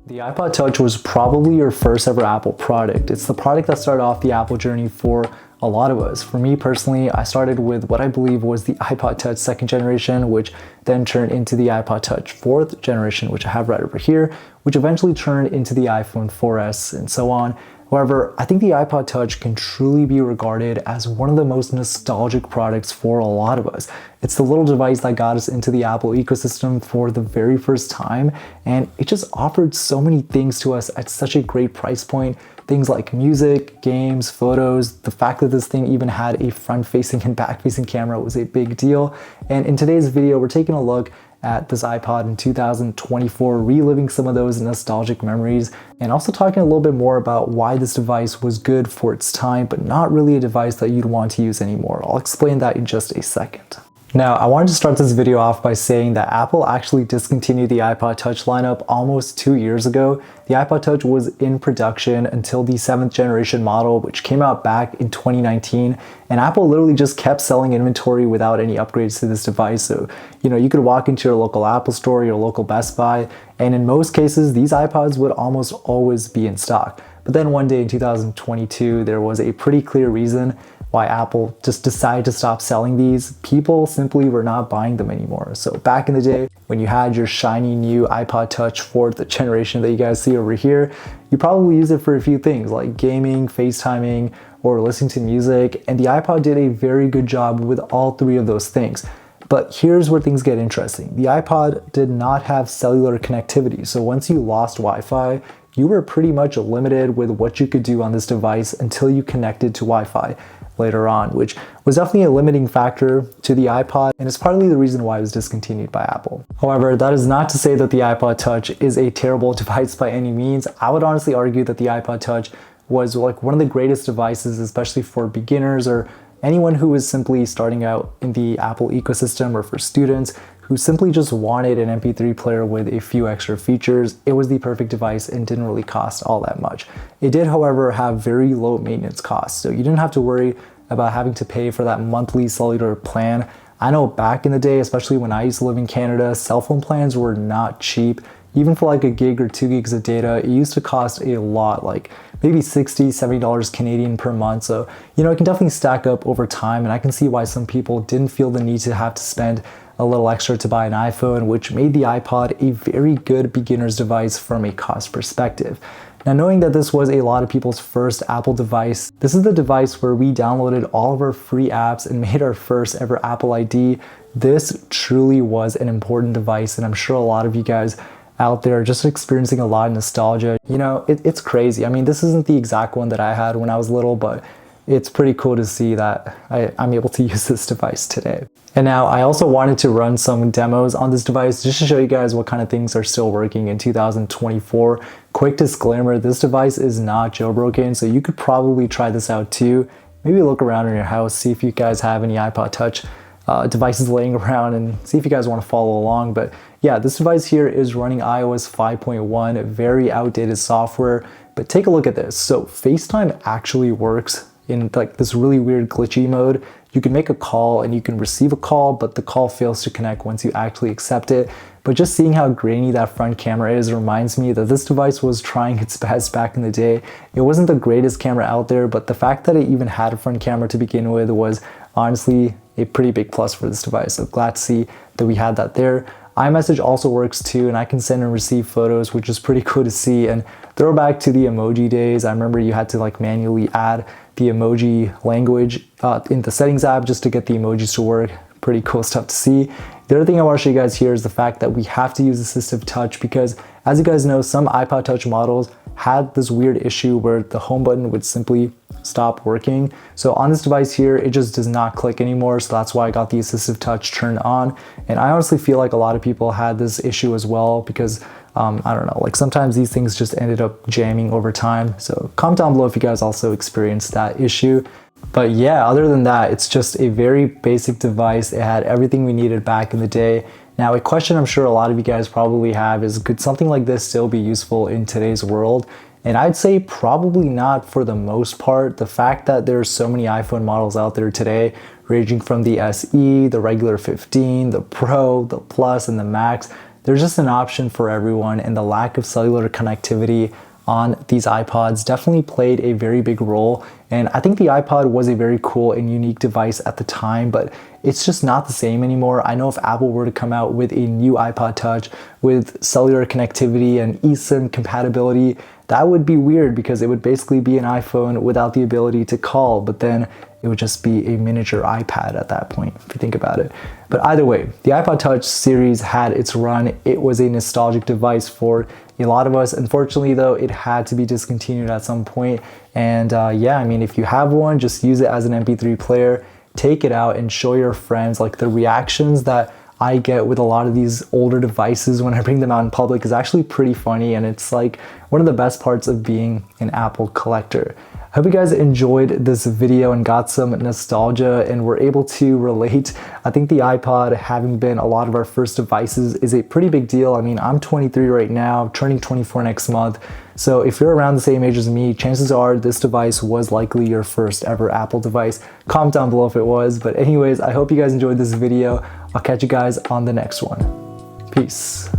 The iPod Touch was probably your first ever Apple product. It's the product that started off the Apple journey for a lot of us. For me personally, I started with what I believe was the iPod Touch second generation, which then turned into the iPod Touch fourth generation, which I have right over here, which eventually turned into the iPhone 4S and so on. However, I think the iPod Touch can truly be regarded as one of the most nostalgic products for a lot of us. It's the little device that got us into the Apple ecosystem for the very first time, and it just offered so many things to us at such a great price point. Things like music, games, photos. The fact that this thing even had a front-facing and back-facing camera was a big deal. And in today's video, we're taking a look at this iPod in 2024, reliving some of those nostalgic memories, and also talking a little bit more about why this device was good for its time, but not really a device that you'd want to use anymore. I'll explain that in just a second. Now, I wanted to start this video off by saying that Apple actually discontinued the iPod Touch lineup almost 2 years ago. The iPod Touch was in production until the 7th generation model, which came out back in 2019, and Apple literally just kept selling inventory without any upgrades to this device. So, you could walk into your local Apple store, your local Best Buy, and in most cases, these iPods would almost always be in stock. But then one day in 2022, there was a pretty clear reason why Apple just decided to stop selling these. People simply were not buying them anymore. So back in the day, when you had your shiny new iPod Touch 4th generation that you guys see over here, you probably used it for a few things like gaming, FaceTiming, or listening to music, and the iPod did a very good job with all three of those things. But here's where things get interesting. The iPod did not have cellular connectivity, so once you lost Wi-Fi, you were pretty much limited with what you could do on this device until you connected to Wi-Fi later on, which was definitely a limiting factor to the iPod, and it's partly the reason why it was discontinued by Apple. However, that is not to say that the iPod Touch is a terrible device by any means. I would honestly argue that the iPod Touch was like one of the greatest devices, especially for beginners or anyone who was simply starting out in the Apple ecosystem, or for students who simply just wanted an MP3 player with a few extra features. It was the perfect device and didn't really cost all that much. It did, however, have very low maintenance costs, so you didn't have to worry about having to pay for that monthly cellular plan. I know back in the day, especially when I used to live in Canada, cell phone plans were not cheap. Even for like a gig or 2 gigs of data, it used to cost a lot, like maybe $60, $70 Canadian per month. So, it can definitely stack up over time, and I can see why some people didn't feel the need to have to spend a little extra to buy an iPhone, which made the iPod a very good beginner's device from a cost perspective. Now, knowing that this was a lot of people's first Apple device, this is the device where we downloaded all of our free apps and made our first ever Apple ID. This truly was an important device, and I'm sure a lot of you guys out there are just experiencing a lot of nostalgia. It's crazy. I mean, this isn't the exact one that I had when I was little, but it's pretty cool to see that I'm able to use this device today. And now I also wanted to run some demos on this device just to show you guys what kind of things are still working in 2024. Quick disclaimer, this device is not jailbroken, so you could probably try this out too. Maybe look around in your house, see if you guys have any iPod Touch devices laying around, and see if you guys want to follow along. But yeah, this device here is running iOS 5.1, very outdated software, but take a look at this. So FaceTime actually works in like this really weird glitchy mode. You can make a call and you can receive a call, but the call fails to connect once you actually accept it. But just seeing how grainy that front camera is reminds me that this device was trying its best back in the day. It wasn't the greatest camera out there, but the fact that it even had a front camera to begin with was honestly a pretty big plus for this device. So glad to see that we had that there. iMessage also works too, and I can send and receive photos, which is pretty cool to see. And throwback to the emoji days, I remember you had to like manually add the emoji language in the settings app just to get the emojis to work. Pretty cool stuff to see. The other thing I want to show you guys here is the fact that we have to use assistive touch, because as you guys know, some iPod Touch models had this weird issue where the home button would simply stop working. So on this device here, it just does not click anymore. So that's why I got the assistive touch turned on. And I honestly feel like a lot of people had this issue as well, because I don't know, like sometimes these things just ended up jamming over time. So comment down below if you guys also experienced that issue. But yeah, other than that, it's just a very basic device. It had everything we needed back in the day. Now, a question I'm sure a lot of you guys probably have is, could something like this still be useful in today's world? And I'd say probably not for the most part. The fact that there's so many iPhone models out there today, ranging from the SE, the regular 15, the Pro, the Plus, and the Max, there's just an option for everyone, and the lack of cellular connectivity on these iPods definitely played a very big role. And I think the iPod was a very cool and unique device at the time, but it's just not the same anymore. I know if Apple were to come out with a new iPod Touch with cellular connectivity and eSIM compatibility, that would be weird because it would basically be an iPhone without the ability to call, but then it would just be a miniature iPad at that point, if you think about it. But either way, the iPod Touch series had its run. It was a nostalgic device for a lot of us. Unfortunately though, it had to be discontinued at some point. And yeah, I mean, if you have one, just use it as an MP3 player, take it out and show your friends. Like, the reactions that I get with a lot of these older devices when I bring them out in public is actually pretty funny, and it's like one of the best parts of being an Apple collector. I hope you guys enjoyed this video and got some nostalgia and were able to relate. I think the iPod, having been a lot of our first devices, is a pretty big deal. I mean, I'm 23 right now, turning 24 next month. So if you're around the same age as me, chances are this device was likely your first ever Apple device. Comment down below if it was. But anyways, I hope you guys enjoyed this video. I'll catch you guys on the next one. Peace.